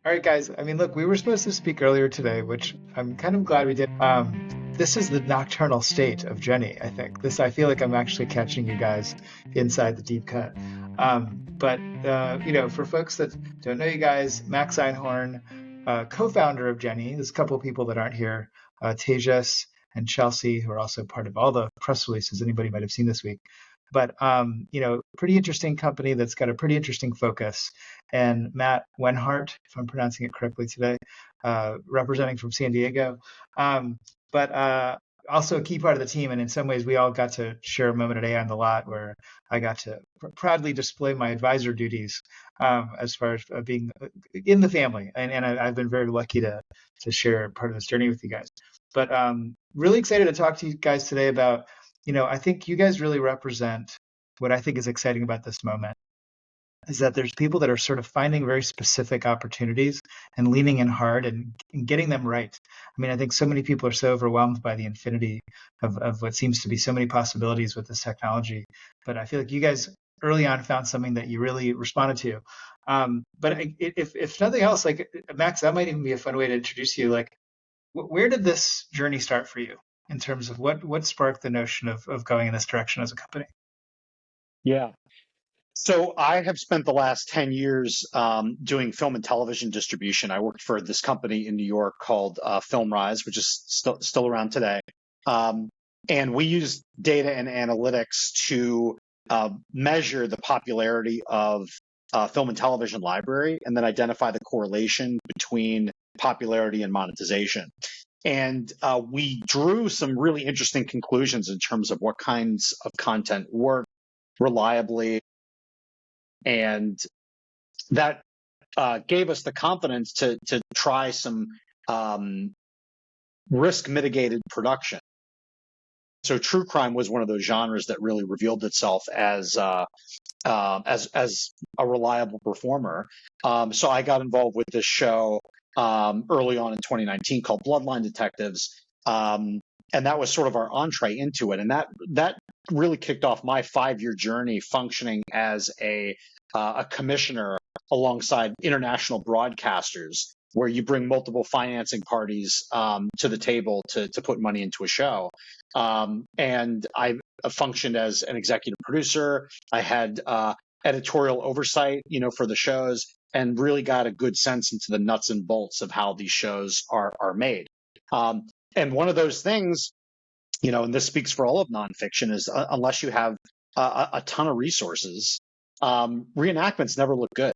All right, guys. I mean, look, we were supposed to speak earlier today, which I'm kind of glad we did. This is the nocturnal state of Gennie, I think. I feel like I'm actually catching you guys inside the deep cut. But for folks that don't know you guys, Max Einhorn, co-founder of Gennie, there's a couple of people that aren't here, Tejas and Chelsea, who are also part of all the press releases anybody might have seen this week. But pretty interesting company that's got a pretty interesting focus. And Matt Wenhart, if I'm pronouncing it correctly today, representing from San Diego. But also a key part of the team. And in some ways, we all got to share a moment at AI on the Lot where I got to proudly display my advisor duties as far as being in the family. And I've been very lucky to share part of this journey with you guys. But really excited to talk to you guys today about, I think you guys really represent what I think is exciting about this moment is that there's people that are sort of finding very specific opportunities and leaning in hard and getting them right. I mean, I think so many people are so overwhelmed by the infinity of what seems to be so many possibilities with this technology. But I feel like you guys early on found something that you really responded to. If nothing else, like Max, that might even be a fun way to introduce you. Like, where did this journey start for you in terms of what sparked the notion of going in this direction as a company? Yeah. So I have spent the last 10 years doing film and television distribution. I worked for this company in New York called FilmRise, which is still around today. And we use data and analytics to measure the popularity of film and television library and then identify the correlation between popularity and monetization. And we drew some really interesting conclusions in terms of what kinds of content work reliably. And that gave us the confidence to try some risk mitigated production. So true crime was one of those genres that really revealed itself as a reliable performer. So I got involved with this show early on in 2019 called Bloodline Detectives. And that was sort of our entree into it. And that really kicked off my 5-year journey functioning as a commissioner alongside international broadcasters, where you bring multiple financing parties to the table to put money into a show. And I functioned as an executive producer. I had editorial oversight, for the shows, and really got a good sense into the nuts and bolts of how these shows are made. And one of those things, and this speaks for all of nonfiction, is unless you have a ton of resources, reenactments never look good.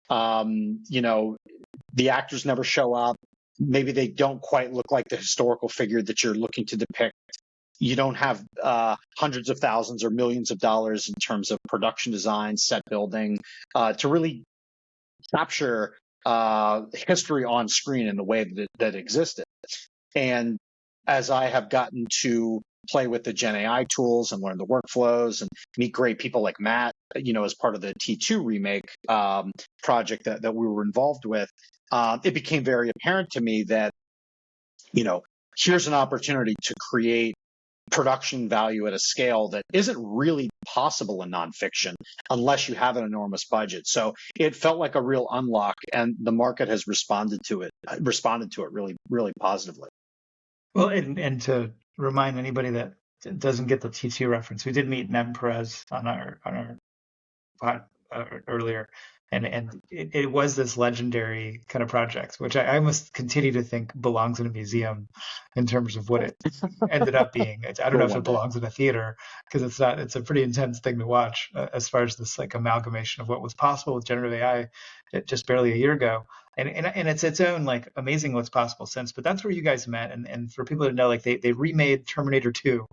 The actors never show up. Maybe they don't quite look like the historical figure that you're looking to depict. You don't have hundreds of thousands or millions of dollars in terms of production design, set building, to really capture history on screen in the way that existed. And as I have gotten to play with the GenAI tools and learn the workflows and meet great people like Matt, as part of the T2 remake project that we were involved with, it became very apparent to me that, here's an opportunity to create production value at a scale that isn't really possible in nonfiction unless you have an enormous budget. So it felt like a real unlock, and the market has responded to it really, really positively. Well, and to remind anybody that doesn't get the T2 reference, we did meet Nem Perez on our pod earlier, and it was this legendary kind of project, which I must continue to think belongs in a museum in terms of what it ended up being. I don't know if it belongs in a theater, because it's not. It's a pretty intense thing to watch as far as this like amalgamation of what was possible with generative AI just barely a year ago. And it's its own like amazing what's possible since. But that's where you guys met. And for people to know, like they remade Terminator 2.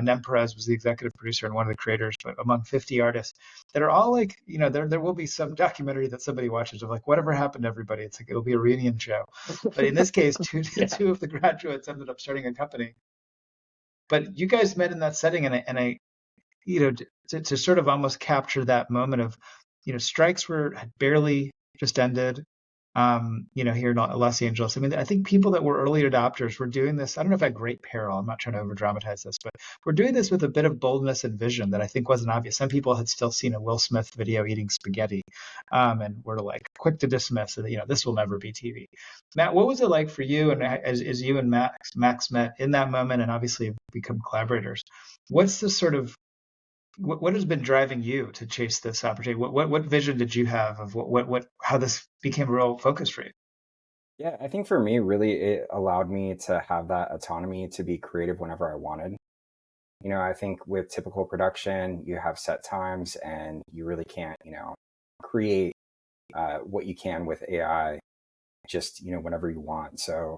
Nem Perez was the executive producer and one of the creators, but among 50 artists that are all like, there will be some documentary that somebody watches of like whatever happened to everybody. It's like it'll be a reunion show. But in this case, two of the graduates ended up starting a company. But you guys met in that setting, and I to sort of almost capture that moment of, strikes had barely just ended. here in Los Angeles. I mean, I think people that were early adopters were doing this. I don't know if at great peril. I'm not trying to over dramatize this, but we're doing this with a bit of boldness and vision that I think wasn't obvious. Some people had still seen a Will Smith video eating spaghetti, and were like quick to dismiss it. This will never be TV. Matt, what was it like for you? And as you and Max met in that moment, and obviously become collaborators, what's the sort of what has been driving you to chase this opportunity? What vision did you have of how this became a real focus for you? Yeah, I think for me, really, it allowed me to have that autonomy to be creative whenever I wanted. I think with typical production, you have set times and you really can't, create what you can with AI just, whenever you want. So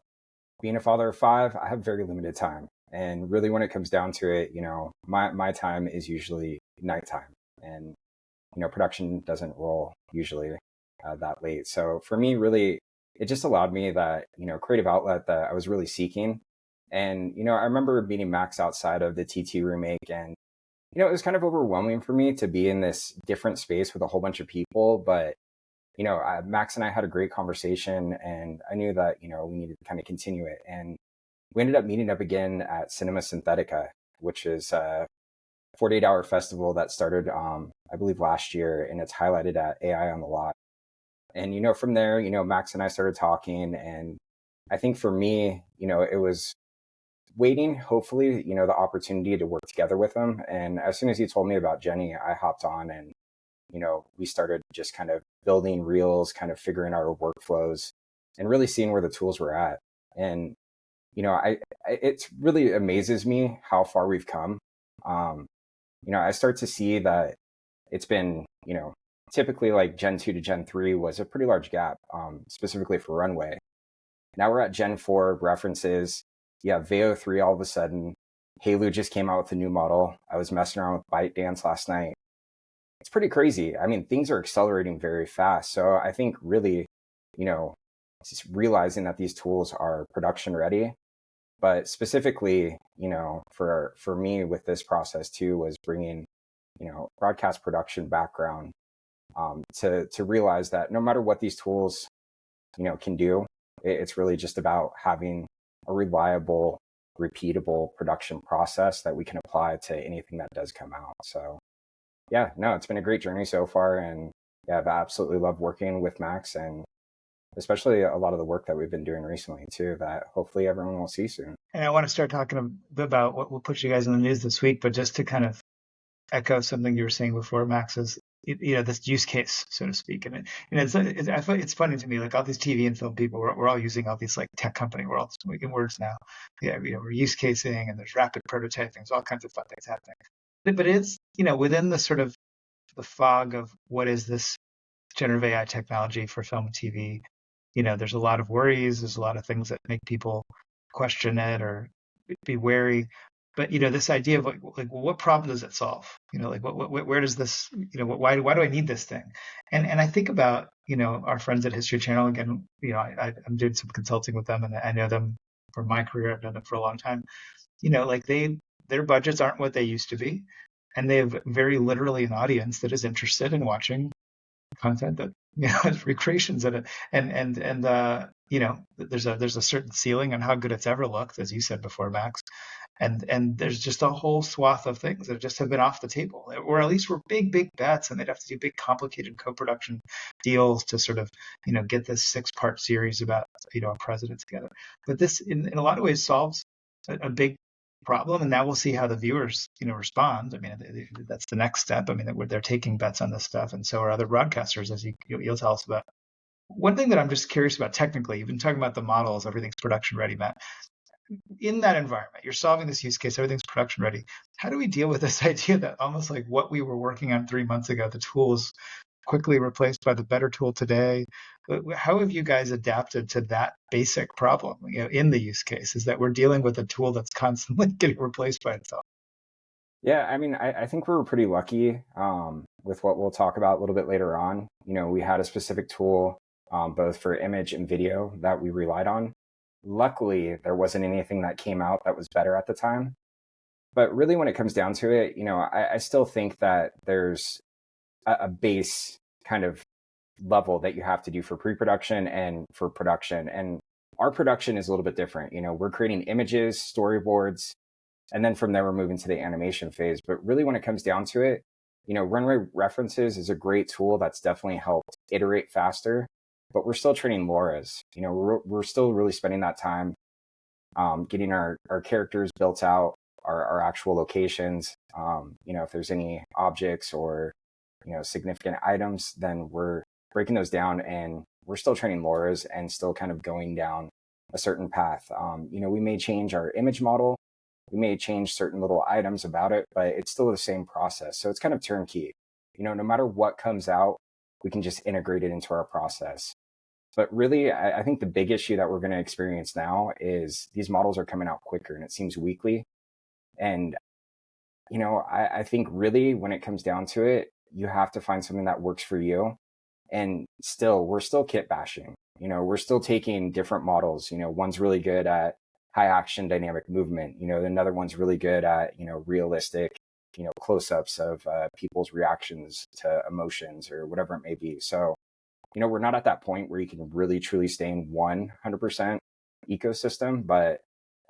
being a father of five, I have very limited time. And really, when it comes down to it, my time is usually nighttime. And, production doesn't roll usually that late. So for me, really, it just allowed me that, creative outlet that I was really seeking. And, I remember meeting Max outside of the TT remake, and, it was kind of overwhelming for me to be in this different space with a whole bunch of people. But, Max and I had a great conversation, and I knew that, we needed to kind of continue it. And we ended up meeting up again at Cinema Synthetica, which is a 48-hour festival that started, I believe, last year, and it's highlighted at AI on the Lot. And, from there, Max and I started talking. And I think for me, it was waiting, hopefully, the opportunity to work together with him. And as soon as he told me about Gennie, I hopped on and, we started just kind of building reels, kind of figuring out our workflows and really seeing where the tools were at. And, it really amazes me how far we've come. I start to see that it's been, typically like Gen 2 to Gen 3 was a pretty large gap, specifically for runway. Now we're at Gen 4 references. You have Veo 3 all of a sudden. Halo just came out with a new model. I was messing around with ByteDance last night. It's pretty crazy. I mean, things are accelerating very fast. So I think really, just realizing that these tools are production ready. But specifically, for me with this process too, was bringing, broadcast production background to realize that no matter what these tools, can do, it's really just about having a reliable, repeatable production process that we can apply to anything that does come out. So yeah, no, it's been a great journey so far. And yeah, I've absolutely loved working with Max, and especially a lot of the work that we've been doing recently too, that hopefully everyone will see soon. And I want to start talking about what will put you guys in the news this week, but just to kind of echo something you were saying before, Max, is this use case, so to speak. And I find it's funny to me, like all these TV and film people, we're all using all these like tech company words, words now. Yeah, we're use casing, and there's rapid prototyping, there's all kinds of fun things happening. But it's within the sort of the fog of what is this generative AI technology for film and TV. There's a lot of worries. There's a lot of things that make people question it or be wary. But this idea of like what problem does it solve? Like where does this? Why do I need this thing? And I think about our friends at History Channel again. I'm doing some consulting with them, and I know them from my career. I've known them for a long time. Like their budgets aren't what they used to be, and they have very literally an audience that is interested in watching content that has recreations in it, and there's a certain ceiling on how good it's ever looked, as you said before, Max, and there's just a whole swath of things that just have been off the table, or at least were big bets, and they'd have to do big complicated co-production deals to sort of get this 6-part series about a president together. But this in a lot of ways solves a big problem, and now we'll see how the viewers respond. I mean, that's the next step. I mean, they're taking bets on this stuff, and so are other broadcasters, as you'll tell us about. One thing that I'm just curious about technically, you've been talking about the models, everything's production ready, Matt. In that environment, you're solving this use case, everything's production ready. How do we deal with this idea that almost like what we were working on 3 months ago, the tools quickly replaced by the better tool today? How have you guys adapted to that basic problem in the use case, is that we're dealing with a tool that's constantly getting replaced by itself? Yeah, I mean, I think we were pretty lucky with what we'll talk about a little bit later on. We had a specific tool both for image and video that we relied on. Luckily, there wasn't anything that came out that was better at the time. But really, when it comes down to it, I still think that there's a base kind of level that you have to do for pre-production and for production. And our production is a little bit different. We're creating images, storyboards, and then from there, we're moving to the animation phase. But really, when it comes down to it, runway references is a great tool that's definitely helped iterate faster, but we're still training LoRa's. We're still really spending that time getting our characters built out, our actual locations. If there's any objects or, significant items, then we're breaking those down, and we're still training LoRa's and still kind of going down a certain path. We may change our image model. We may change certain little items about it, but it's still the same process. So it's kind of turnkey. No matter what comes out, we can just integrate it into our process. But really, I think the big issue that we're going to experience now is these models are coming out quicker, and it seems weekly. And, I think really when it comes down to it, you have to find something that works for you. And we're still kit bashing. We're still taking different models. One's really good at high action dynamic movement. Another one's really good at, realistic, close-ups of people's reactions to emotions or whatever it may be. So, we're not at that point where you can really truly stay in 100% ecosystem, but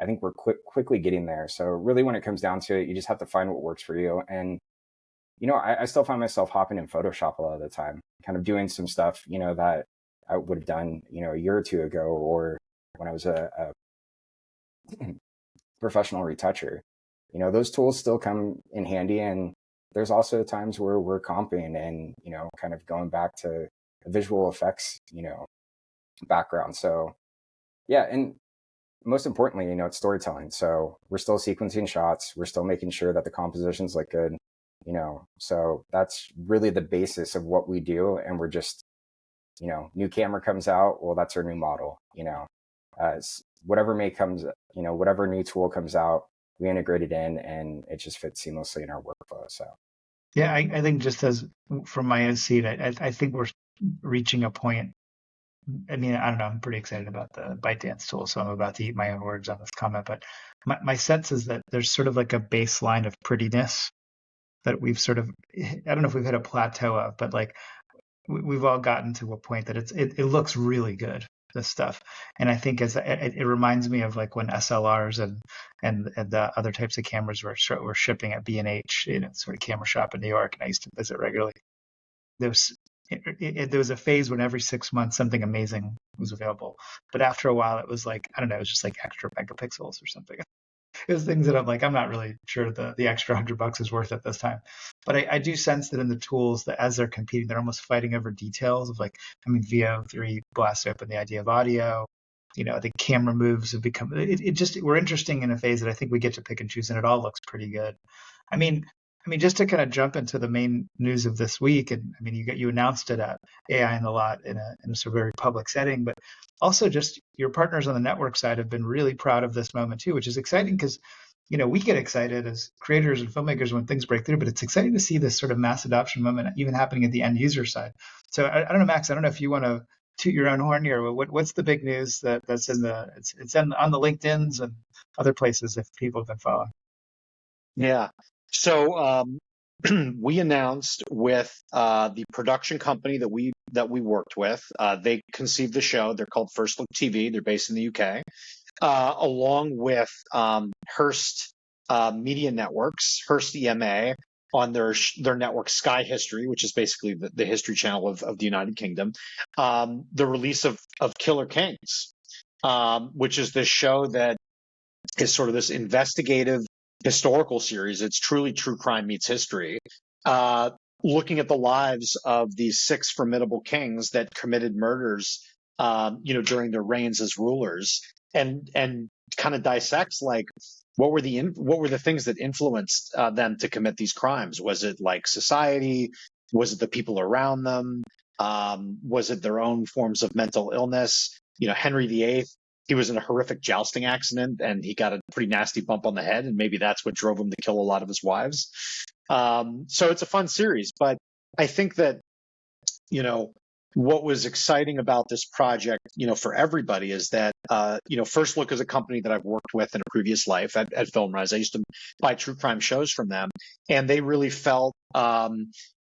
I think we're quickly getting there. So really, when it comes down to it, you just have to find what works for you. And, I still find myself hopping in Photoshop a lot of the time, kind of doing some stuff, that I would have done, a year or two ago, or when I was a professional retoucher. Those tools still come in handy. And there's also times where we're comping and, kind of going back to visual effects, background. So yeah. And most importantly, it's storytelling. So we're still sequencing shots. We're still making sure that the compositions look good, so that's really the basis of what we do. And we're just, new camera comes out. Well, that's our new model, whatever whatever new tool comes out, we integrate it in, and it just fits seamlessly in our workflow. So yeah, I think just as from my own seat, I think we're reaching a point. I mean, I don't know. I'm pretty excited about the ByteDance tool, so I'm about to eat my own words on this comment. But my sense is that there's sort of like a baseline of prettiness that we've sort of, I don't know if we've hit a plateau of, but like we've all gotten to a point that it looks really good, this stuff. And I think it reminds me of like when SLRs and the other types of cameras were shipping at B&H, sort of camera shop in New York, and I used to visit regularly. There was a phase when every 6 months something amazing was available, but after a while it was like, I don't know, it was just like extra megapixels or something. It was things that I'm like, I'm not really sure the extra $100 is worth it this time. But I do sense that in the tools that as they're competing, they're almost fighting over details of like, I mean, VO3 blasts open the idea of audio. The camera moves have become, we're interesting in a phase that I think we get to pick and choose, and it all looks pretty good. I mean, just to kind of jump into the main news of this week, and I mean, you announced it at AI in the Lot in a sort of very public setting, but also just your partners on the network side have been really proud of this moment too, which is exciting because, we get excited as creators and filmmakers when things break through, but it's exciting to see this sort of mass adoption moment even happening at the end user side. So I don't know, Max, I don't know if you want to toot your own horn here. What's the big news that's in it's on the LinkedIn's and other places if people have been following? Yeah. So we announced with the production company that we worked with. They conceived the show. They're called First Look TV. They're based in the UK, along with Hearst Media Networks, Hearst EMA, on their network Sky History, which is basically the history channel of the United Kingdom. The release of Killer Kings, which is this show that is sort of this investigative historical series. It's truly true crime meets history, looking at the lives of these 6 formidable kings that committed murders, during their reigns as rulers, and kind of dissects like what were the things that influenced them to commit these crimes. Was it like society? Was it the people around them? Was it their own forms of mental illness? Henry VIII, he was in a horrific jousting accident and he got a pretty nasty bump on the head, and maybe that's what drove him to kill a lot of his wives. So it's a fun series, but I think that, what was exciting about this project, for everybody is that, First Look is a company that I've worked with in a previous life at FilmRise. I used to buy true crime shows from them, and they really felt,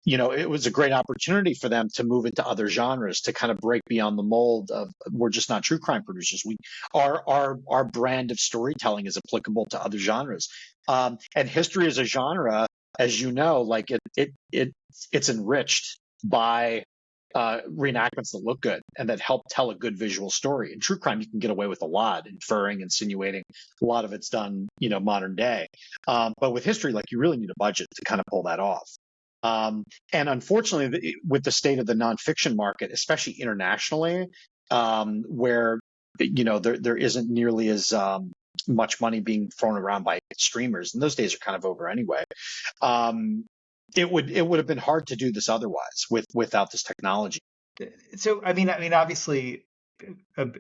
it was a great opportunity for them to move into other genres, to kind of break beyond the mold of, we're just not true crime producers. Our brand of storytelling is applicable to other genres. And history as a genre, as you know, like it's enriched by reenactments that look good and that help tell a good visual story. In true crime, you can get away with a lot, inferring, insinuating. A lot of it's done, modern day. But with history, like, you really need a budget to kind of pull that off. And unfortunately, with the state of the nonfiction market, especially internationally, where there isn't nearly as much money being thrown around by streamers, and those days are kind of over anyway. It would have been hard to do this otherwise without this technology. So I mean, obviously,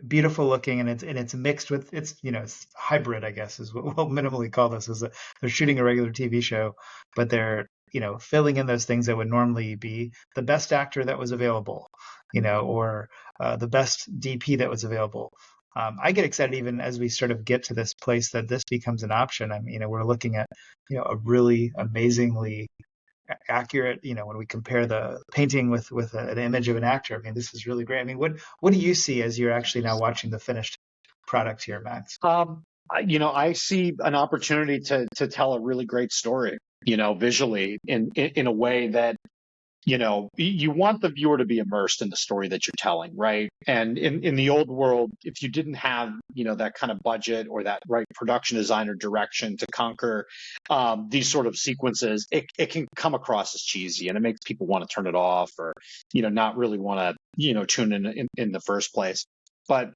beautiful looking, and it's mixed with it's hybrid, I guess, is what we'll minimally call this. Is that they're shooting a regular TV show, but they're filling in those things that would normally be the best actor that was available, or the best DP that was available. I get excited even as we sort of get to this place that this becomes an option. I mean, we're looking at a really amazingly accurate, when we compare the painting with an image of an actor. I mean, this is really great. I mean, what do you see as you're actually now watching the finished product here, Max? I see an opportunity to tell a really great story, visually in a way that, you want the viewer to be immersed in the story that you're telling, right? And in the old world, if you didn't have, that kind of budget or that right production design or direction to conquer these sort of sequences, it can come across as cheesy, and it makes people want to turn it off, or, not really want to, tune in the first place. But,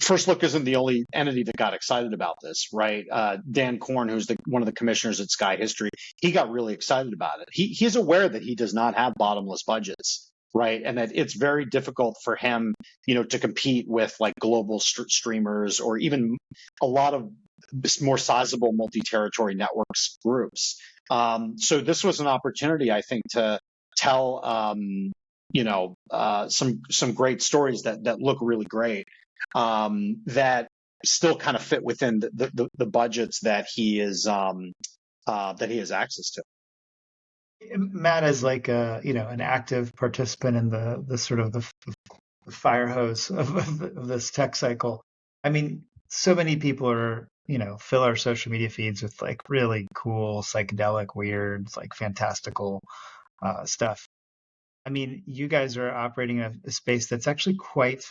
First Look isn't the only entity that got excited about this, right? Dan Korn, who's one of the commissioners at Sky History, he got really excited about it. He's aware that he does not have bottomless budgets, right? And that it's very difficult for him, to compete with like global streamers, or even a lot of more sizable multi-territory networks groups. So this was an opportunity, I think, to tell, some great stories that look really great. That still kind of fit within the budgets that he has access to. Matt is like an active participant in the sort of the fire hose of this tech cycle. I mean, so many people are fill our social media feeds with like really cool, psychedelic, weird, like fantastical stuff. I mean, you guys are operating in a space that's actually quite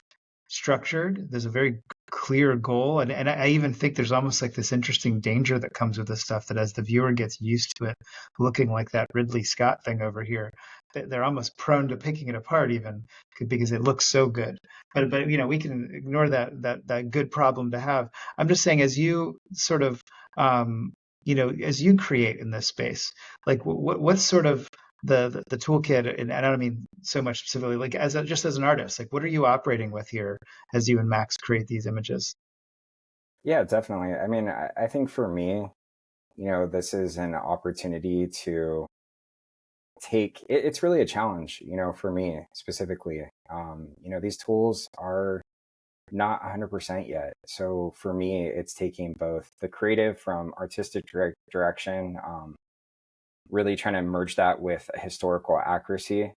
structured. There's a very clear goal. And I even think there's almost like this interesting danger that comes with this stuff, that as the viewer gets used to it looking like that Ridley Scott thing over here, they're almost prone to picking it apart even because it looks so good. But we can ignore that good problem to have. I'm just saying, as you sort of as you create in this space, like what's sort of the toolkit, and I don't mean so much specifically, like just as an artist, like what are you operating with here as you and Max create these images? Yeah, definitely. I mean, I think for me, this is an opportunity to it's really a challenge, for me specifically. These tools are not 100% yet. So for me, it's taking both the creative from artistic direction, really trying to merge that with a historical accuracy,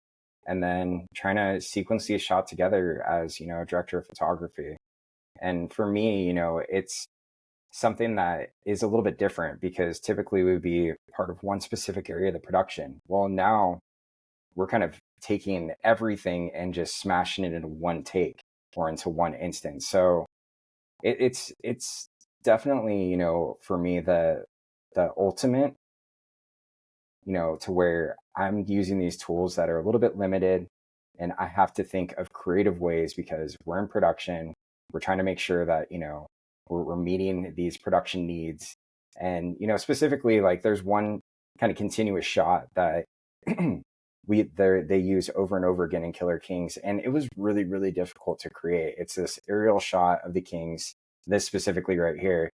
and then trying to sequence these shot together as, a director of photography. And for me, it's something that is a little bit different, because typically we would be part of one specific area of the production. Well, now we're kind of taking everything and just smashing it into one take or into one instance. So it's definitely, for me, the ultimate, to where I'm using these tools that are a little bit limited, and I have to think of creative ways, because we're in production. We're trying to make sure that, we're meeting these production needs. And, specifically, like, there's one kind of continuous shot that they use over and over again in Killer Kings. And it was really, really difficult to create. It's this aerial shot of the Kings, this specifically right here.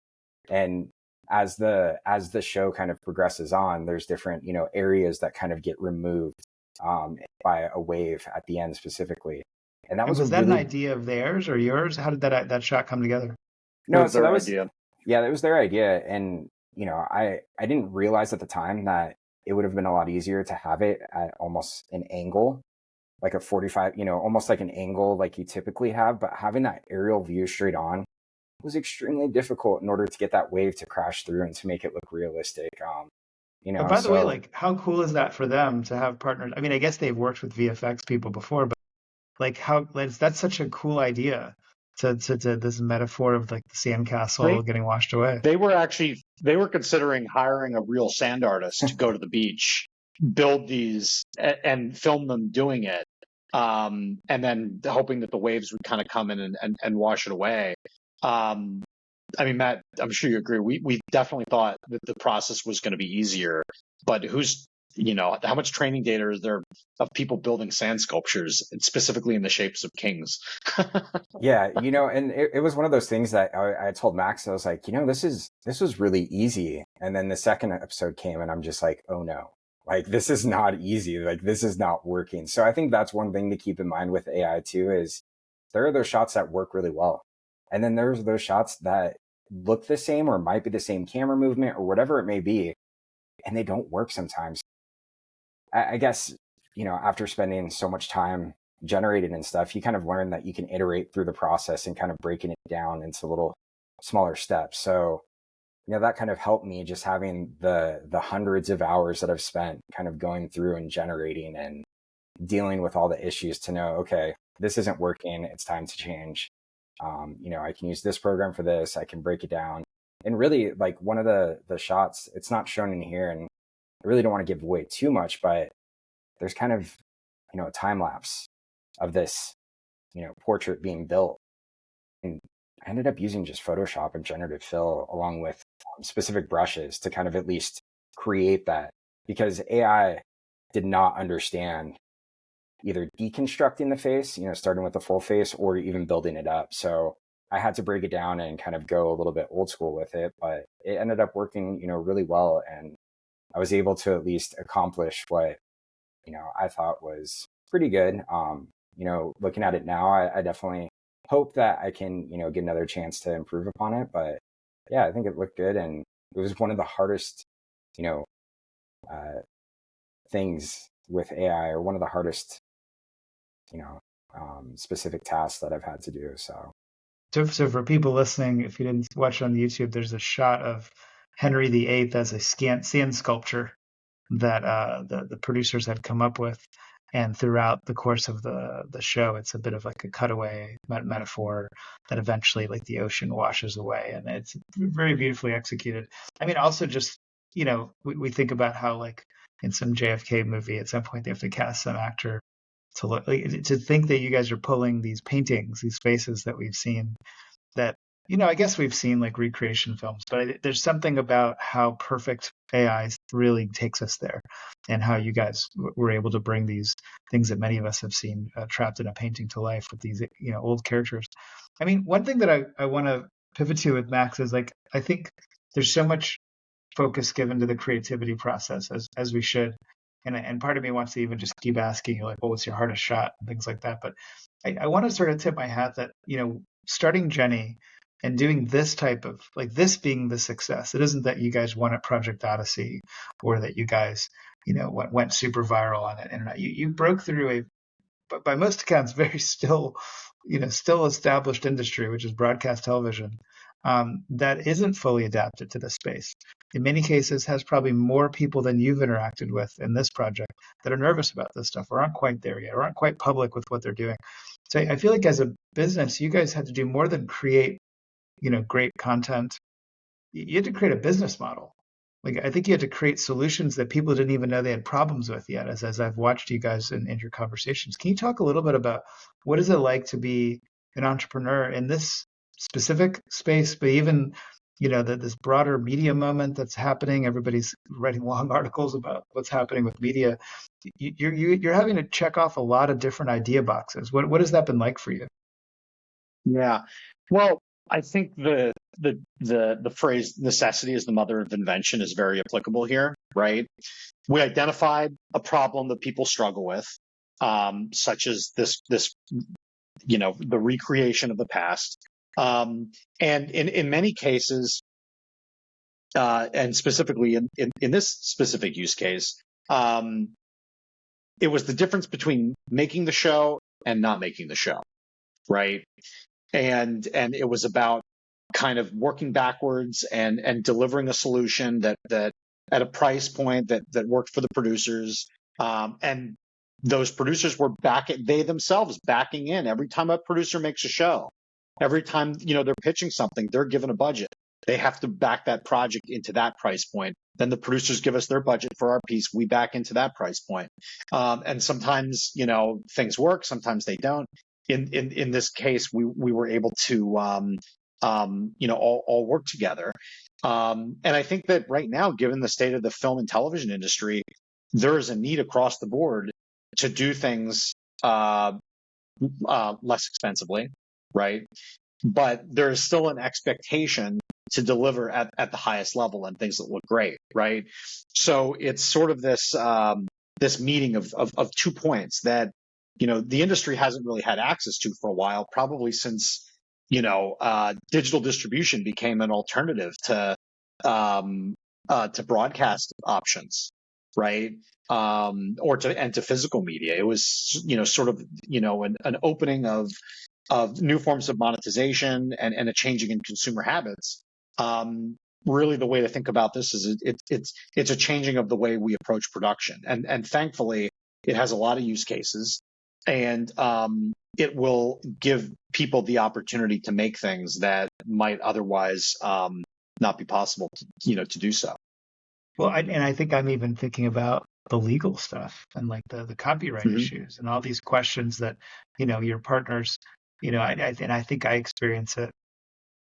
And as the show kind of progresses on, there's different, areas that kind of get removed by a wave at the end specifically. And that was that an idea of theirs or yours? How did that shot come together? No, so that was idea. Yeah, that was their idea. And, I didn't realize at the time that it would have been a lot easier to have it at almost an angle, like a 45, almost like an angle like you typically have, but having that aerial view straight on was extremely difficult in order to get that wave to crash through and to make it look realistic. But by the way, So like, how cool is that for them to have partners? I mean, I guess they've worked with VFX people before, but like, that's such a cool idea to this metaphor of like the They sandcastle getting washed away. they were considering hiring a real sand artist to go to the beach, build these, and film them doing it, and then hoping that the waves would kind of come in and wash it away. Um, I mean, Matt, I'm sure you agree. We definitely thought that the process was going to be easier, but how much training data is there of people building sand sculptures, specifically in the shapes of kings? yeah, and it was one of those things that I told Max, I was like, this was really easy. And then the second episode came and I'm just like, oh no, like this is not easy. Like this is not working. So I think that's one thing to keep in mind with AI too, is there are those shots that work really well. And then there's those shots that look the same or might be the same camera movement or whatever it may be, and they don't work sometimes. I guess, after spending so much time generating and stuff, you kind of learn that you can iterate through the process and kind of breaking it down into little smaller steps. So, that kind of helped me, just having the hundreds of hours that I've spent kind of going through and generating and dealing with all the issues to know, okay, this isn't working. It's time to change. I can use this program for this. I can break it down. And really, like, one of the shots, it's not shown in here, and I really don't want to give away too much, but there's kind of, a time lapse of this, portrait being built. And I ended up using just Photoshop and generative fill along with specific brushes to kind of at least create that, because AI did not understand either deconstructing the face, starting with the full face, or even building it up. So I had to break it down and kind of go a little bit old school with it, but it ended up working, really well. And I was able to at least accomplish what, I thought was pretty good. Looking at it now, I definitely hope that I can, get another chance to improve upon it. But yeah, I think it looked good. And it was one of the hardest, things with AI, or one of the hardest, specific tasks that I've had to do. So for people listening, if you didn't watch it on YouTube, there's a shot of Henry VIII as a sand sculpture that the producers had come up with. And throughout the course of the show, it's a bit of like a cutaway metaphor that eventually, like, the ocean washes away, and it's very beautifully executed. I mean, also just, we think about how, like, in some JFK movie, at some point they have to cast some actor to look, like, to think that you guys are pulling these paintings, these faces that we've seen, that, I guess we've seen like recreation films, but there's something about how perfect AI really takes us there, and how you guys were able to bring these things that many of us have seen trapped in a painting to life with these, old characters. I mean, one thing that I want to pivot to with Max is, like, I think there's so much focus given to the creativity process, as we should. And part of me wants to even just keep asking you, like, what was your hardest shot and things like that. But I want to sort of tip my hat that, starting Gennie and doing this type of, like, this being the success, it isn't that you guys won at Project Odyssey, or that you guys, went super viral on the internet. You broke through a, by most accounts, very still established industry, which is broadcast television, that isn't fully adapted to this space. In many cases, has probably more people than you've interacted with in this project that are nervous about this stuff, or aren't quite there yet, or aren't quite public with what they're doing. So I feel like, as a business, you guys had to do more than create, great content. You had to create a business model. Like, I think you had to create solutions that people didn't even know they had problems with yet, as I've watched you guys in your conversations. Can you talk a little bit about what is it like to be an entrepreneur in this specific space, but even, this broader media moment that's happening? Everybody's writing long articles about what's happening with media. You're having to check off a lot of different idea boxes. What has that been like for you? Yeah. Well, I think the phrase "necessity is the mother of invention" is very applicable here, right? We identified a problem that people struggle with, such as this the recreation of the past, and in many cases, and specifically in this specific use case, it was the difference between making the show and not making the show, right? And it was about kind of working backwards and delivering a solution that at a price point that worked for the producers, and those producers were they themselves backing in every time a producer makes a show. Every time they're pitching something, they're given a budget. They have to back that project into that price point. Then the producers give us their budget for our piece. We back into that price point. And sometimes things work, sometimes they don't. In this case, we were able to all work together. And I think that right now, given the state of the film and television industry, there is a need across the board to do things less expensively, right? But there is still an expectation to deliver at the highest level and things that look great, right? So it's sort of this this meeting of 2 points that the industry hasn't really had access to for a while, probably since digital distribution became an alternative to broadcast options, right? Or to physical media. It was sort of an opening of new forms of monetization and a changing in consumer habits. Really, the way to think about this is it's a changing of the way we approach production, and thankfully it has a lot of use cases, and it will give people the opportunity to make things that might otherwise not be possible to do so. Well, I think I'm even thinking about the legal stuff and like the copyright issues and all these questions that your partners, I think I experience it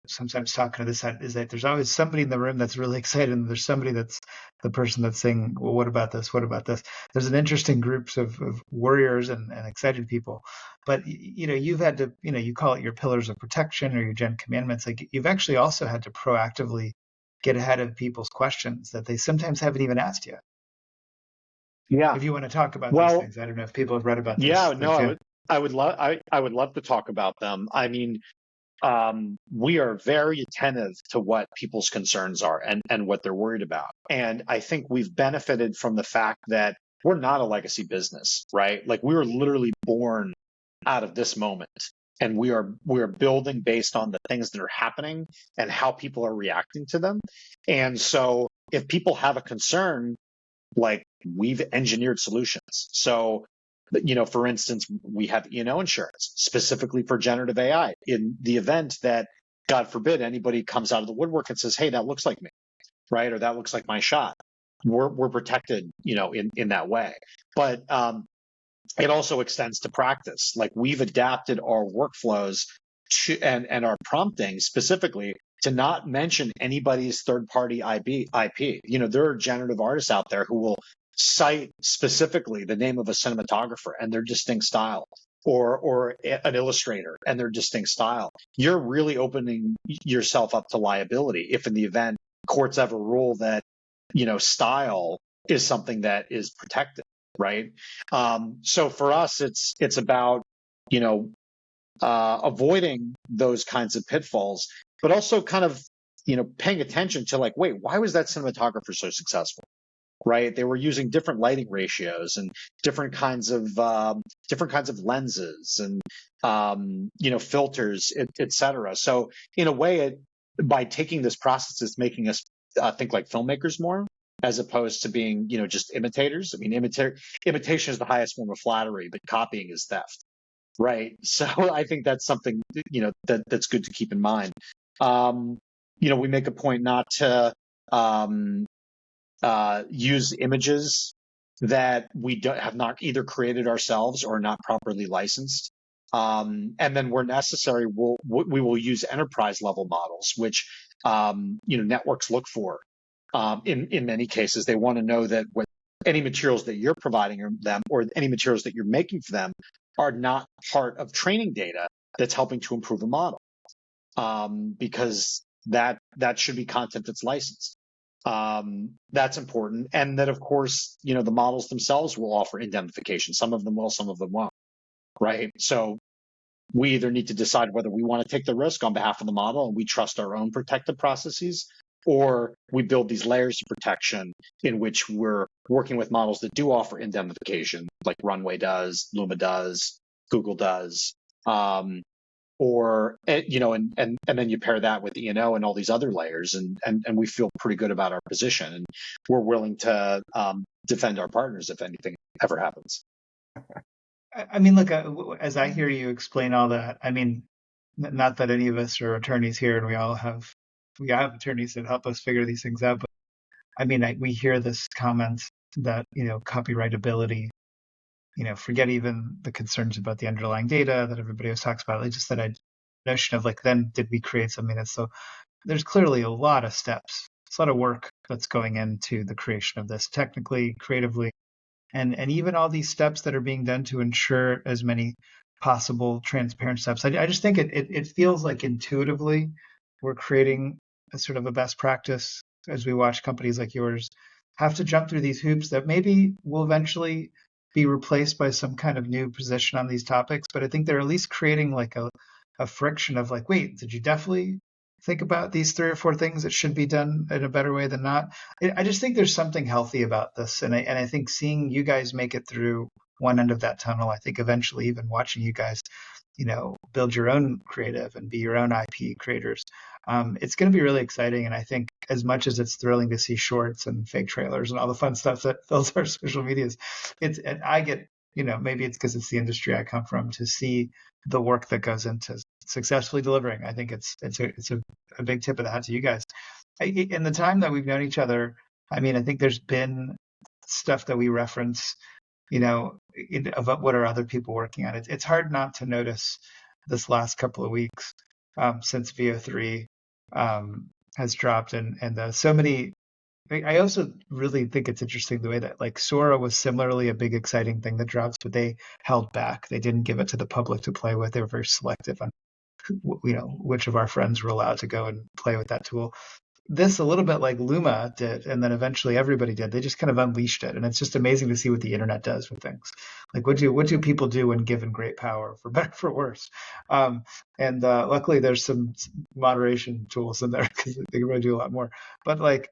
sometimes talking to this side, is that there's always somebody in the room that's really excited, and there's somebody that's the person that's saying, well, what about this? What about this? There's an interesting groups of warriors and excited people. But you've had to, you call it your pillars of protection or your Gen commandments. Like you've actually also had to proactively get ahead of people's questions that they sometimes haven't even asked yet. Yeah. If you want to talk about these things, I don't know if people have read about this. Yeah, no, I would love to talk about them. I mean, we are very attentive to what people's concerns are and what they're worried about. And I think we've benefited from the fact that we're not a legacy business, right? Like we were literally born out of this moment, and we are building based on the things that are happening and how people are reacting to them. And so if people have a concern, like we've engineered solutions. So for instance, we have E&O insurance specifically for generative AI in the event that, God forbid, anybody comes out of the woodwork and says, hey, that looks like me, right? Or that looks like my shot. We're protected, in that way. But it also extends to practice. Like we've adapted our workflows to and our prompting specifically to not mention anybody's third-party IP. There are generative artists out there who will cite specifically the name of a cinematographer and their distinct style, or an illustrator and their distinct style. You're really opening yourself up to liability if in the event courts ever rule that, style is something that is protected, right? So for us, it's about, avoiding those kinds of pitfalls, but also kind of, paying attention to like, wait, why was that cinematographer so successful? Right? They were using different lighting ratios and different kinds of lenses and filters, et cetera. So in a way, by taking this process, it's making us think like filmmakers more, as opposed to being just imitators. I mean, imitation is the highest form of flattery, but copying is theft, right? So I think that's something that's good to keep in mind. We make a point not to use images that we have not either created ourselves or not properly licensed. And then where necessary, we will use enterprise level models, which, networks look for. In many cases, they want to know that any materials that you're providing them or any materials that you're making for them are not part of training data that's helping to improve a model. Because that should be content that's licensed. That's important. And that, of course, the models themselves will offer indemnification. Some of them will, some of them won't, right? So we either need to decide whether we want to take the risk on behalf of the model and we trust our own protective processes, or we build these layers of protection in which we're working with models that do offer indemnification, like Runway does, Luma does, Google does, or and then you pair that with E&O and all these other layers, and we feel pretty good about our position, and we're willing to defend our partners if anything ever happens. I mean, look, as I hear you explain all that, I mean, not that any of us are attorneys here, and we have attorneys that help us figure these things out. But I mean, we hear this comment that copyrightability, forget even the concerns about the underlying data that everybody always talks about. Like just that notion of like, then did we create something that's so? There's clearly a lot of steps. It's a lot of work that's going into the creation of this, technically, creatively, and even all these steps that are being done to ensure as many possible transparent steps. I just think it feels like intuitively we're creating a sort of a best practice as we watch companies like yours have to jump through these hoops that maybe will eventually be replaced by some kind of new position on these topics. But I think they're at least creating like a friction of like, wait, did you definitely think about these 3 or 4 things that should be done in a better way than not? I just think there's something healthy about this. And I think seeing you guys make it through one end of that tunnel, I think eventually even watching you guys, build your own creative and be your own IP creators, it's going to be really exciting. And I think as much as it's thrilling to see shorts and fake trailers and all the fun stuff that fills our social medias, and I get, maybe it's because it's the industry I come from, to see the work that goes into successfully delivering. I think it's a big tip of the hat to you guys. In the time that we've known each other, I mean, I think there's been stuff that we reference, about what are other people working on. It's hard not to notice this last couple of weeks since VO3 has dropped, and so many. I also really think it's interesting the way that like Sora was similarly a big exciting thing that drops, but they held back. They didn't give it to the public to play with. They were very selective on which of our friends were allowed to go and play with that tool. This a little bit like Luma did, and then eventually everybody did. They just kind of unleashed it, and it's just amazing to see what the internet does with things. Like what do people do when given great power, for better for worse? And luckily there's some moderation tools in there because they can really do a lot more. But like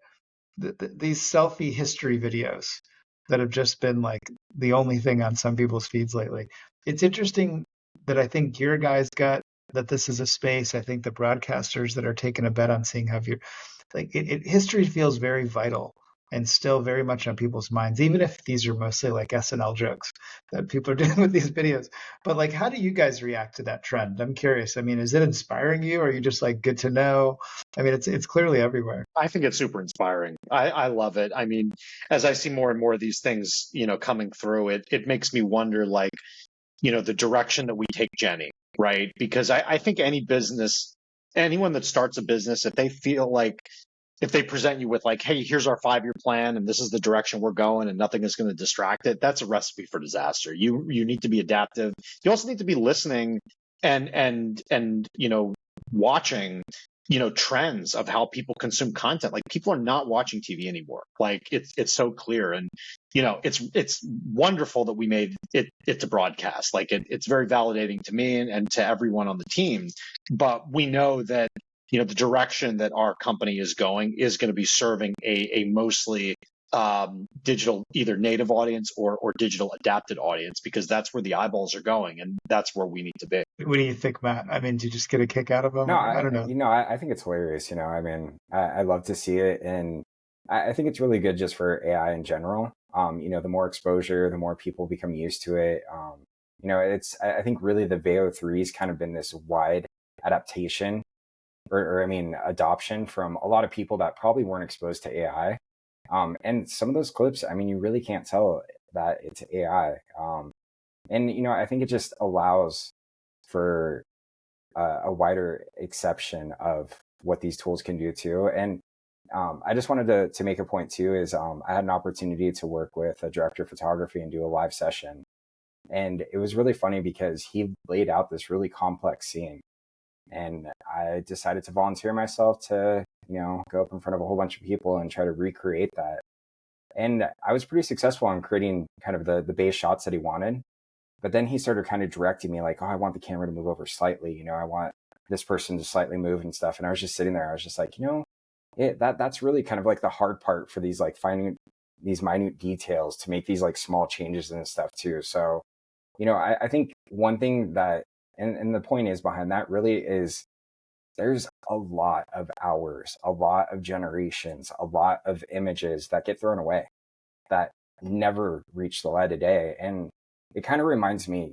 these selfie history videos that have just been like the only thing on some people's feeds lately. It's interesting that I think your guys got that this is a space. I think the broadcasters that are taking a bet on seeing how history feels very vital and still very much on people's minds, even if these are mostly like SNL jokes that people are doing with these videos. But like, how do you guys react to that trend? I'm curious. I mean, is it inspiring you, or are you just like, good to know? I mean, it's clearly everywhere. I think it's super inspiring. I love it. I mean, as I see more and more of these things, coming through, it makes me wonder, like, the direction that we take Gennie, right? Because I think any business, anyone that starts a business, if they feel like, if they present you with like, hey, here's our 5-year plan and this is the direction we're going and nothing is going to distract it, that's a recipe for disaster. You need to be adaptive. You also need to be listening and watching, trends of how people consume content. Like, people are not watching TV anymore. Like, it's so clear. And, it's wonderful that we made it to broadcast. Like, it's very validating to me and to everyone on the team. But we know that, the direction that our company is going is going to be serving a mostly digital, either native audience or digital adapted audience, because that's where the eyeballs are going, and that's where we need to be. What do you think, Matt? I mean, do you just get a kick out of them? No, I don't know. I think it's hilarious. I mean, I love to see it, and I think it's really good just for AI in general. The more exposure, the more people become used to it. I think really the VO3 has kind of been this wide adaptation or adoption from a lot of people that probably weren't exposed to AI. And some of those clips, I mean, you really can't tell that it's AI. I think it just allows for a wider exception of what these tools can do too. And I just wanted to make a point too, is I had an opportunity to work with a director of photography and do a live session. And it was really funny because he laid out this really complex scene. And I decided to volunteer myself to, go up in front of a whole bunch of people and try to recreate that. And I was pretty successful in creating kind of the base shots that he wanted. But then he started kind of directing me like, oh, I want the camera to move over slightly. I want this person to slightly move and stuff. And I was just sitting there. I was just like, that's really kind of like the hard part for these like finding these minute details to make these like small changes and stuff too. So, I think one thing that, and the point is behind that really is there's a lot of hours, a lot of generations, a lot of images that get thrown away that never reach the light of day. And it kind of reminds me,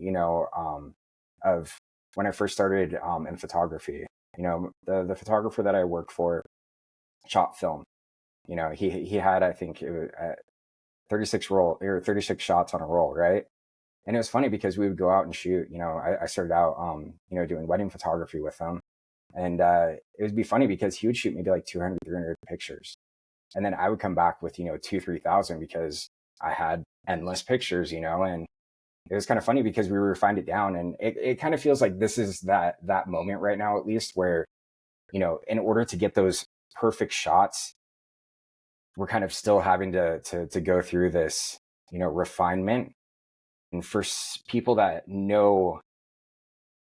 of when I first started in photography. The photographer that I worked for shot film. He had, I think it was 36 shots on a roll, right? And it was funny because we would go out and shoot. I started out, doing wedding photography with him, and it would be funny because he would shoot maybe like 200, 300 pictures, and then I would come back with 2,000-3,000 because I had endless pictures, and it was kind of funny because we refined it down, and it kind of feels like this is that moment right now, at least, where in order to get those perfect shots, we're kind of still having to go through this refinement. And for people that know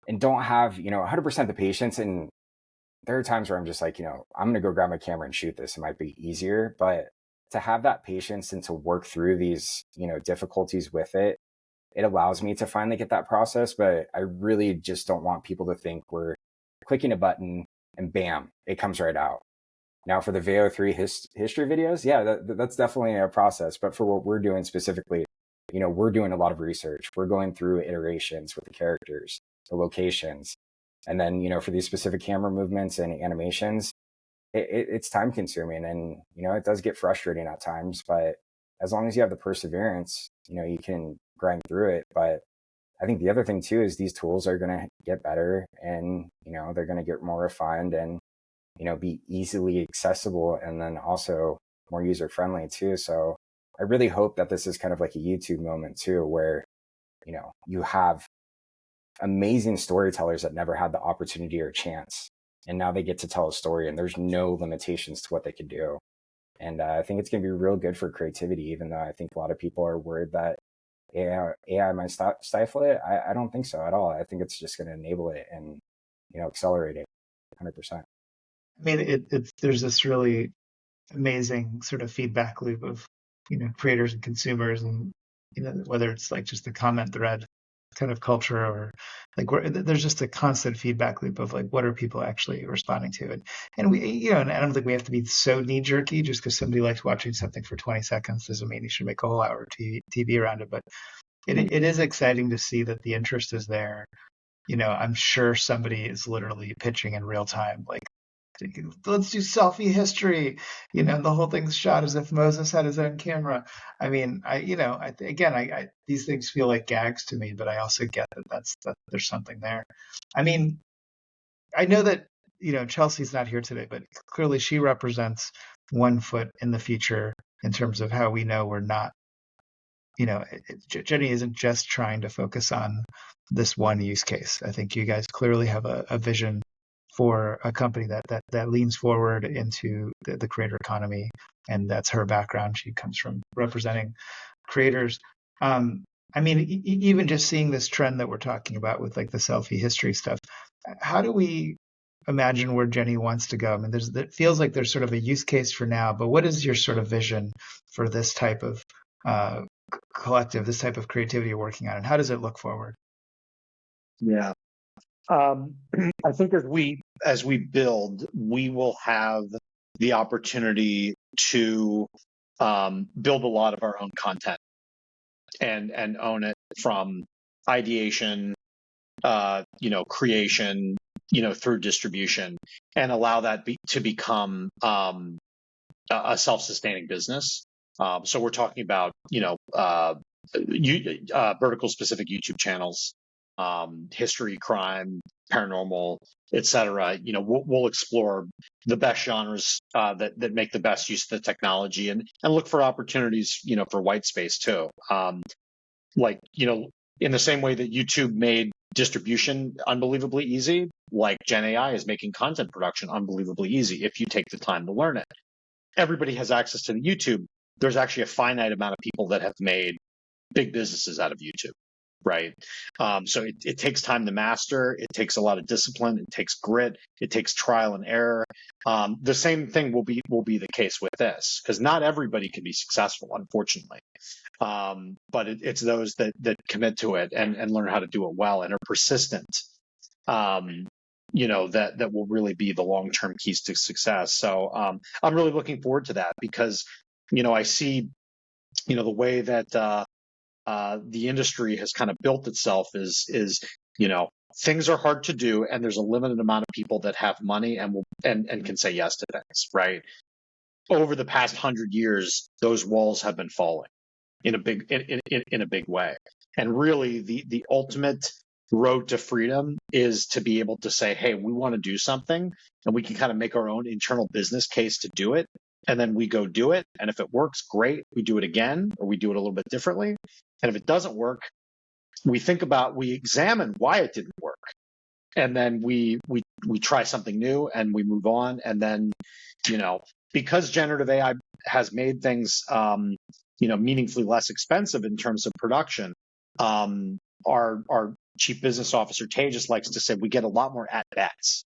and don't have 100% the patience, and there are times where I'm just like, I'm going to go grab my camera and shoot this. It might be easier, but to have that patience and to work through these difficulties with it, it allows me to finally get that process. But I really just don't want people to think we're clicking a button and bam, it comes right out. Now for the VO3 history videos, yeah, that's definitely a process. But for what we're doing specifically, we're doing a lot of research. We're going through iterations with the characters, the locations. And then, for these specific camera movements and animations, it's time consuming, and, it does get frustrating at times, but as long as you have the perseverance, you can grind through it. But I think the other thing too, is these tools are going to get better, and, they're going to get more refined and, be easily accessible, and then also more user friendly too. So I really hope that this is kind of like a YouTube moment too, where, you have amazing storytellers that never had the opportunity or chance, and now they get to tell a story, and there's no limitations to what they could do. And I think it's going to be real good for creativity, even though I think a lot of people are worried that AI might stifle it. I don't think so at all. I think it's just going to enable it and, accelerate it 100%. I mean, there's this really amazing sort of feedback loop of creators and consumers, and whether it's like just the comment thread kind of culture, or like there's just a constant feedback loop of like what are people actually responding to, and we and I don't think we have to be so knee jerky. Just because somebody likes watching something for 20 seconds doesn't mean you should make a whole hour of TV around it. But it is exciting to see that the interest is there. I'm sure somebody is literally pitching in real time, like, let's do selfie history. The whole thing's shot as if Moses had his own camera. I mean, these things feel like gags to me, but I also get that there's something there. I mean, I know that Chelsea's not here today, but clearly she represents one foot in the future in terms of how we know we're not. Gennie isn't just trying to focus on this one use case. I think you guys clearly have a vision for a company that leans forward into the creator economy, and that's her background. She comes from representing creators. I mean, even just seeing this trend that we're talking about with like the selfie history stuff, how do we imagine where Gennie wants to go? I mean, it feels like there's sort of a use case for now, but what is your sort of vision for this type of collective, this type of creativity you're working on, and how does it look forward? Yeah. I think as we build, we will have the opportunity to build a lot of our own content and own it from ideation, creation, through distribution, and allow that to become a self-sustaining business. So we're talking about vertical specific YouTube channels, history, crime, paranormal, etc. We'll explore the best genres that make the best use of the technology, and look for opportunities, for white space too. In the same way that YouTube made distribution unbelievably easy, like GenAI is making content production unbelievably easy if you take the time to learn it. Everybody has access to the YouTube. There's actually a finite amount of people that have made big businesses out of YouTube. right? So it takes time to master. It takes a lot of discipline. It takes grit. It takes trial and error. The same thing will be the case with this, because not everybody can be successful, unfortunately. But it's those that commit to it and learn how to do it well and are persistent. That will really be the long-term keys to success. So I'm really looking forward to that, because I see the way that the industry has kind of built itself is things are hard to do, and there's a limited amount of people that have money and will and can say yes to things, right? Over the past 100 years, those walls have been falling in a big way. And really, the ultimate road to freedom is to be able to say, hey, we want to do something, and we can kind of make our own internal business case to do it. And then we go do it. And if it works, great, we do it again, or we do it a little bit differently. And if it doesn't work, we examine why it didn't work. And then we try something new and we move on. And then, because generative AI has made things, meaningfully less expensive in terms of production, our chief business officer, Tejas, likes to say we get a lot more at bats,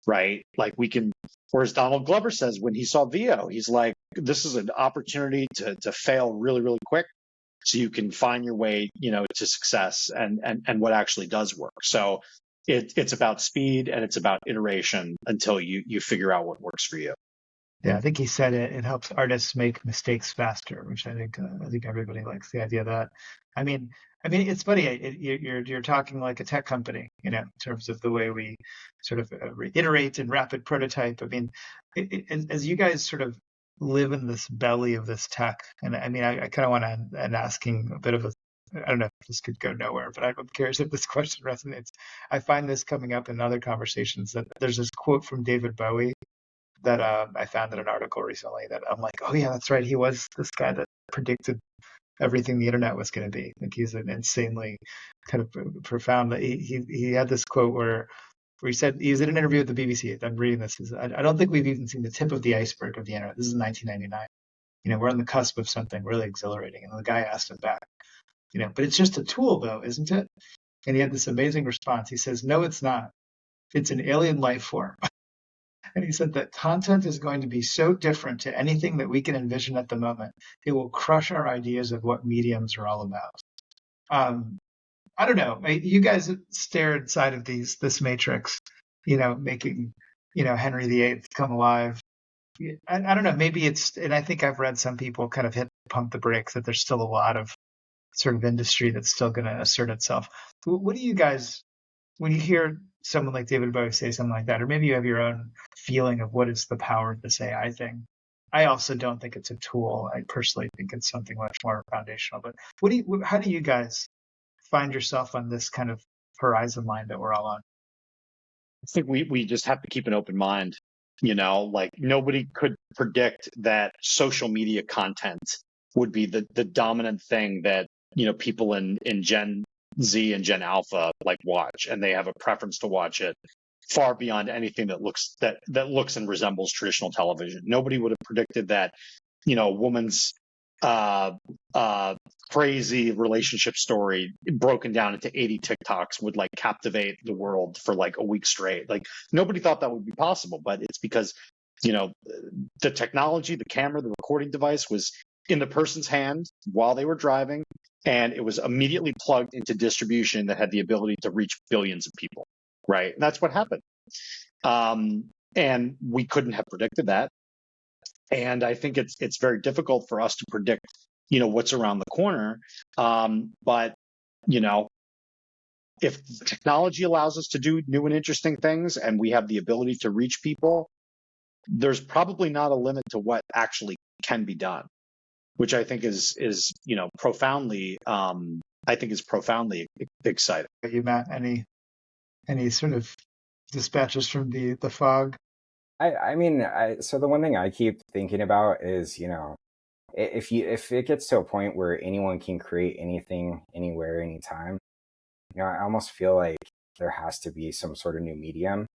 right? Like we can, or as Donald Glover says, when he saw VO, he's like, this is an opportunity to fail really, really quick, so you can find your way, to success and what actually does work. So it's about speed and it's about iteration until you figure out what works for you. Yeah, I think he said it helps artists make mistakes faster, which I think everybody likes the idea of that. I mean, it's funny. You're talking like a tech company, in terms of the way we sort of iterate and rapid prototype. I mean, as you guys sort of live in this belly of this tech, and I mean, I kind of want to, and asking a bit of a, I don't know if this could go nowhere, but I'm curious if this question resonates. I find this coming up in other conversations, that there's this quote from David Bowie that I found in an article recently that I'm like, oh yeah, that's right. He was this guy that predicted everything the internet was going to be. Like he's an insanely kind of profound. He had this quote where he said, he was in an interview with the BBC. I'm reading this. I don't think we've even seen the tip of the iceberg of the internet. This is 1999. We're on the cusp of something really exhilarating. And the guy asked him back, but it's just a tool though, isn't it? And he had this amazing response. He says, no, it's not. It's an alien life form. And he said that content is going to be so different to anything that we can envision at the moment. It will crush our ideas of what mediums are all about. I don't know. You guys stare inside of this matrix, making, Henry VIII come alive. I don't know. Maybe and I think I've read some people kind of pump the brakes, that there's still a lot of sort of industry that's still going to assert itself. What do you guys, when you hear someone like David Bowie say something like that, or maybe you have your own feeling of what is the power of this AI thing? I also don't think it's a tool. I personally think it's something much more foundational. But how do you guys find yourself on this kind of horizon line that we're all on? I think we just have to keep an open mind. Like nobody could predict that social media content would be the dominant thing that, people in Gen Z and Gen Alpha like watch, and they have a preference to watch it far beyond anything that looks and resembles traditional television. Nobody would have predicted that, a woman's crazy relationship story broken down into 80 TikToks would like captivate the world for like a week straight. Like nobody thought that would be possible, but it's because, the technology, the camera, the recording device was in the person's hand while they were driving, and it was immediately plugged into distribution that had the ability to reach billions of people. Right. And that's what happened. And we couldn't have predicted that. And I think it's very difficult for us to predict, what's around the corner. But, if technology allows us to do new and interesting things, and we have the ability to reach people, there's probably not a limit to what actually can be done, which I think is profoundly, profoundly exciting. You, Matt, any sort of dispatches from the fog? So the one thing I keep thinking about is, if it gets to a point where anyone can create anything, anywhere, anytime, I almost feel like there has to be some sort of new medium,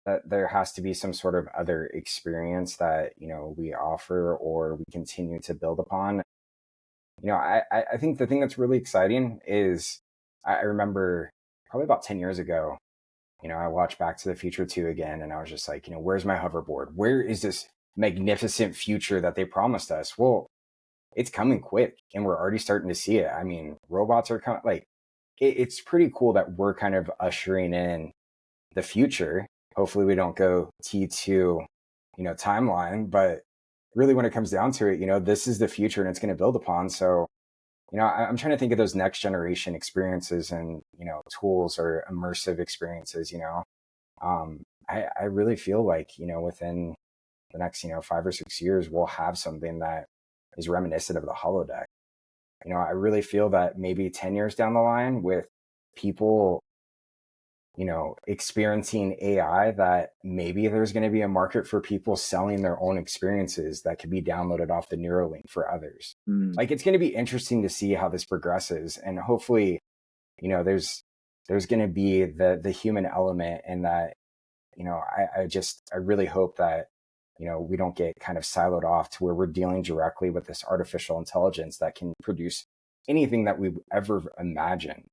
that there has to be some sort of other experience that, we offer or we continue to build upon. I think the thing that's really exciting is I remember probably about 10 years ago, I watched Back to the Future 2 again, and I was just like, where's my hoverboard? Where is this magnificent future that they promised us? Well, it's coming quick, and we're already starting to see it. I mean, robots are coming. Like, it's pretty cool that we're kind of ushering in the future. Hopefully we don't go T2, timeline, but really when it comes down to it, this is the future and it's going to build upon. So, I'm trying to think of those next generation experiences and, tools or immersive experiences, I really feel like, within the next, 5 or 6 years, we'll have something that is reminiscent of the holodeck. I really feel that maybe 10 years down the line with people, experiencing AI, that maybe there's going to be a market for people selling their own experiences that could be downloaded off the Neuralink for others. Like, it's going to be interesting to see how this progresses. And hopefully, there's going to be the human element, and that, I really hope that, we don't get kind of siloed off to where we're dealing directly with this artificial intelligence that can produce anything that we've ever imagined.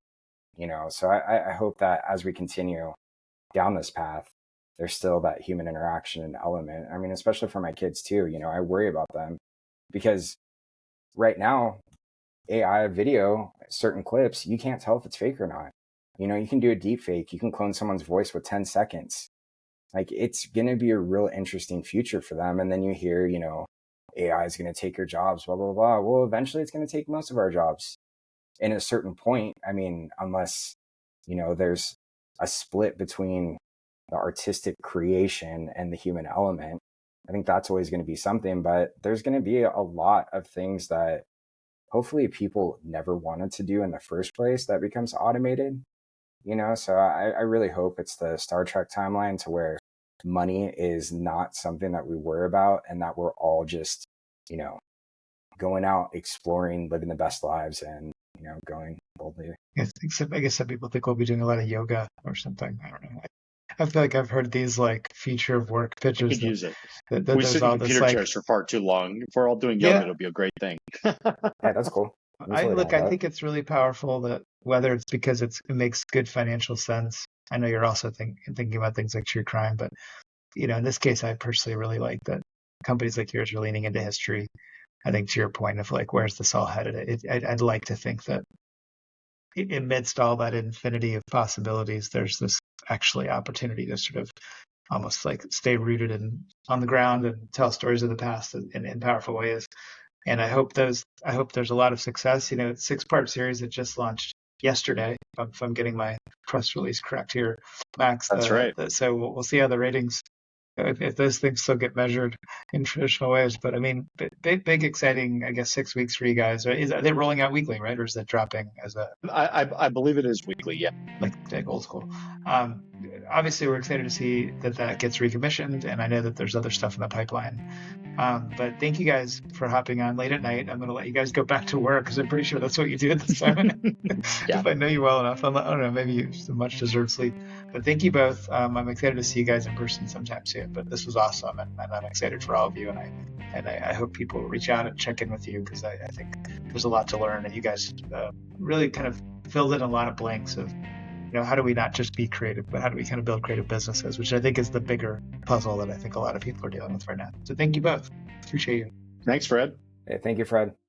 So I hope that as we continue down this path, there's still that human interaction and element. I mean, especially for my kids too, I worry about them because right now, AI video, certain clips, you can't tell if it's fake or not. You can do a deep fake. You can clone someone's voice with 10 seconds. Like, it's going to be a real interesting future for them. And then you hear, AI is going to take your jobs, blah, blah, blah. Well, eventually it's going to take most of our jobs. In a certain point, I mean, unless, there's a split between the artistic creation and the human element, I think that's always going to be something. But there's going to be a lot of things that hopefully people never wanted to do in the first place that becomes automated, So I really hope it's the Star Trek timeline to where money is not something that we worry about, and that we're all just, going out, exploring, living the best lives, and going boldly. I guess some people think we'll be doing a lot of yoga or something. I don't know. I feel like I've heard these like future of work pitches. We could use it. That we sit in computer chairs for far too long. If we're all doing yoga, it'll be a great thing. Yeah, that's cool. I think it's really powerful, that whether it's because it makes good financial sense. I know you're also thinking about things like true crime, but in this case, I personally really like that companies like yours are leaning into history. I think to your point of like, where's this all headed? I'd like to think that amidst all that infinity of possibilities, there's this actually opportunity to sort of almost like stay rooted and on the ground and tell stories of the past in powerful ways. And I hope there's a lot of success. It's 6-part series that just launched yesterday, if I'm getting my press release correct here, Max. That's right. So we'll see how the ratings, if those things still get measured in traditional ways. But I mean, big, exciting, I guess, 6 weeks for you guys. Are they rolling out weekly, right? Or is that dropping as a... I believe it is weekly, yeah. Like old school. Obviously, we're excited to see that gets recommissioned, and I know that there's other stuff in the pipeline. But thank you guys for hopping on late at night. I'm going to let you guys go back to work because I'm pretty sure that's what you do at this time. Yeah. If I know you well enough, I don't know, maybe you some much deserved sleep. But thank you both. I'm excited to see you guys in person sometime soon. But this was awesome, and I'm excited for all of you. And I hope people reach out and check in with you, because I think there's a lot to learn, and you guys really kind of filled in a lot of blanks of, how do we not just be creative, but how do we kind of build creative businesses, which I think is the bigger puzzle that I think a lot of people are dealing with right now. So thank you both. Appreciate you. Thanks, Fred. Hey, thank you, Fred.